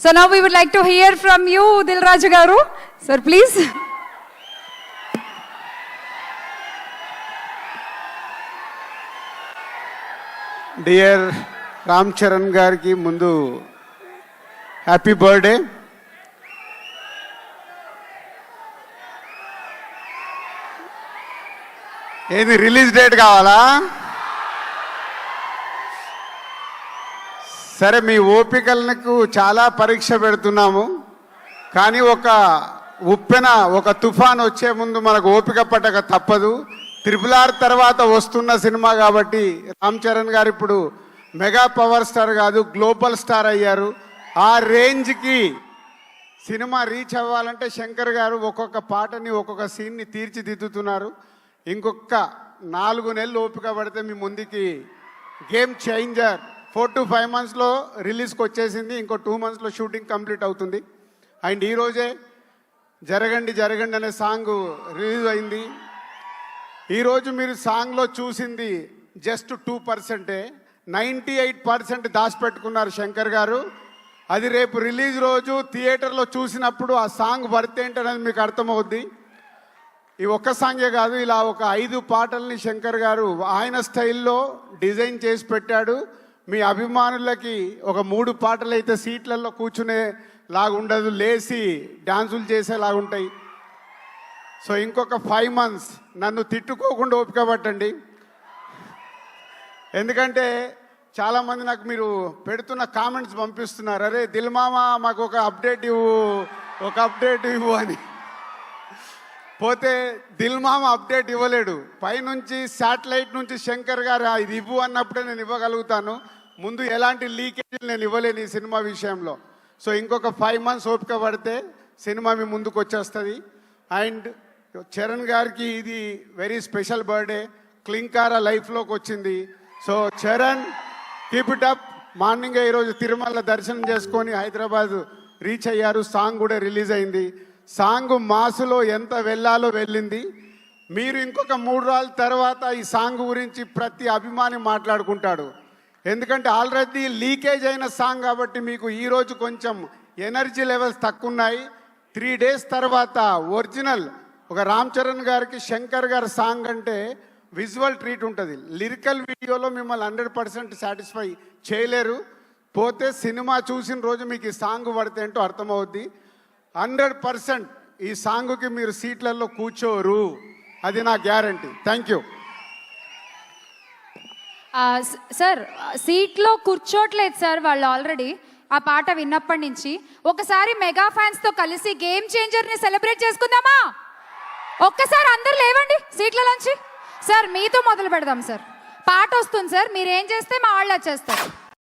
So now we would like to hear from you, Dil Raju garu. Sir, please. Dear Ram Charan గారికి ముందు happy birthday. ఏది release date కావాలా? సరే, మీ ఓపికలకు చాలా పరీక్ష పెడుతున్నాము, కానీ ఒక ఉప్పెన ఒక తుఫాన్ వచ్చే ముందు మనకు ఓపిక పట్టక తప్పదు. RRR తర్వాత వస్తున్న సినిమా కాబట్టి రామ్ చరణ్ గారు ఇప్పుడు మెగా పవర్ స్టార్ కాదు, గ్లోబల్ స్టార్ అయ్యారు. ఆ రేంజ్కి సినిమా రీచ్ అవ్వాలంటే శంకర్ గారు ఒక్కొక్క పాటని ఒక్కొక్క సీన్ని తీర్చిదిద్దుతున్నారు. ఇంకొక 4 నెలలు ఓపిక పడితే మీ ముందుకి గేమ్ చేంజర్ 4 to 5 monthsలో రిలీజ్కి వచ్చేసింది. ఇంకో 2 monthsలో షూటింగ్ కంప్లీట్ అవుతుంది. అండ్ ఈరోజే జరగండి జరగండి అనే సాంగ్ రిలీజ్ అయింది. ఈరోజు మీరు సాంగ్లో చూసింది జస్ట్ 2%. 98% దాచిపెట్టుకున్నారు శంకర్ గారు. అది రేపు రిలీజ్ రోజు థియేటర్లో చూసినప్పుడు ఆ సాంగ్ వర్త్ ఏంటనేది మీకు అర్థమవుద్ది. ఈ ఒక్క సాంగే కాదు, ఇలా ఒక 5 పాటల్ని శంకర్ గారు ఆయన స్టైల్లో డిజైన్ చేసి పెట్టాడు. మీ అభిమానులకి ఒక 3 పాటలు అయితే సీట్లలో కూర్చునే లాగుండదు, లేచి డాన్సులు చేసేలాగుంటాయి. సో ఇంకొక 5 months నన్ను తిట్టుకోకుండా ఓపిక పట్టండి. ఎందుకంటే చాలామంది నాకు మీరు పెడుతున్న కామెంట్స్ పంపిస్తున్నారు, అరే దిల్ మామ మాకు ఒక అప్డేట్ ఇవ్వు అని. పోతే దిల్ మామ అప్డేట్ ఇవ్వలేడు. పైనుంచి శాటిలైట్ నుంచి శంకర్ గారు ఇది ఇవ్వు అన్నప్పుడే నేను ఇవ్వగలుగుతాను. ముందు ఎలాంటి లీకేజీలు నేను ఇవ్వలేను ఈ సినిమా విషయంలో. సో ఇంకొక 5 months ఓపిక పడితే సినిమా మీ ముందుకు వచ్చేస్తుంది. అండ్ చరణ్ గారికి ఇది వెరీ స్పెషల్ బర్త్డే. క్లింకారా లైఫ్లోకి వచ్చింది. So Charan, keep it up. మార్నింగే ఈరోజు తిరుమల దర్శనం చేసుకొని హైదరాబాద్ రీచ్ అయ్యారు. సాంగ్ కూడా రిలీజ్ అయింది. సాంగ్ మాసులో ఎంత వెళ్ళాలో వెళ్ళింది. మీరు ఇంకొక 3 రోజుల తర్వాత ఈ సాంగ్ గురించి ప్రతి అభిమాని మాట్లాడుకుంటాడు. ఎందుకంటే ఆల్రెడీ లీకేజ్ అయిన సాంగ్ కాబట్టి మీకు ఈరోజు కొంచెం ఎనర్జీ లెవెల్స్ తక్కువ ఉన్నాయి. 3 days తర్వాత ఒరిజినల్ ఒక రామ్ చరణ్ గారికి శంకర్ గారి సాంగ్ అంటే విజువల్ ట్రీట్ ఉంటుంది. లిరికల్ వీడియోలో మిమ్మల్ని 100% సాటిస్ఫై చేయలేరు. పోతే సినిమా చూసిన రోజు మీకు ఈ సాంగ్ పడితే ఏంటో అర్థమవుద్ది. 100% ఈ సాంగ్కి మీరు సీట్లలో కూర్చోరు, అది నా గ్యారంటీ. Thank you. సార్, సీట్లో కూర్చోట్లేదు సార్ వాళ్ళు ఆల్రెడీ ఆ పాట విన్నప్పటి నుంచి. ఒకసారి మెగా ఫ్యాన్స్తో కలిసి గేమ్ చేంజర్ని సెలబ్రేట్ చేసుకుందామా? ఒక్కసారి అందరు లేవండి సీట్లలోంచి. సార్ మీతో మొదలు పెడదాం సార్. పాట వస్తుంది సార్, మీరు ఏం చేస్తే మా వాళ్ళు వచ్చేస్తారు.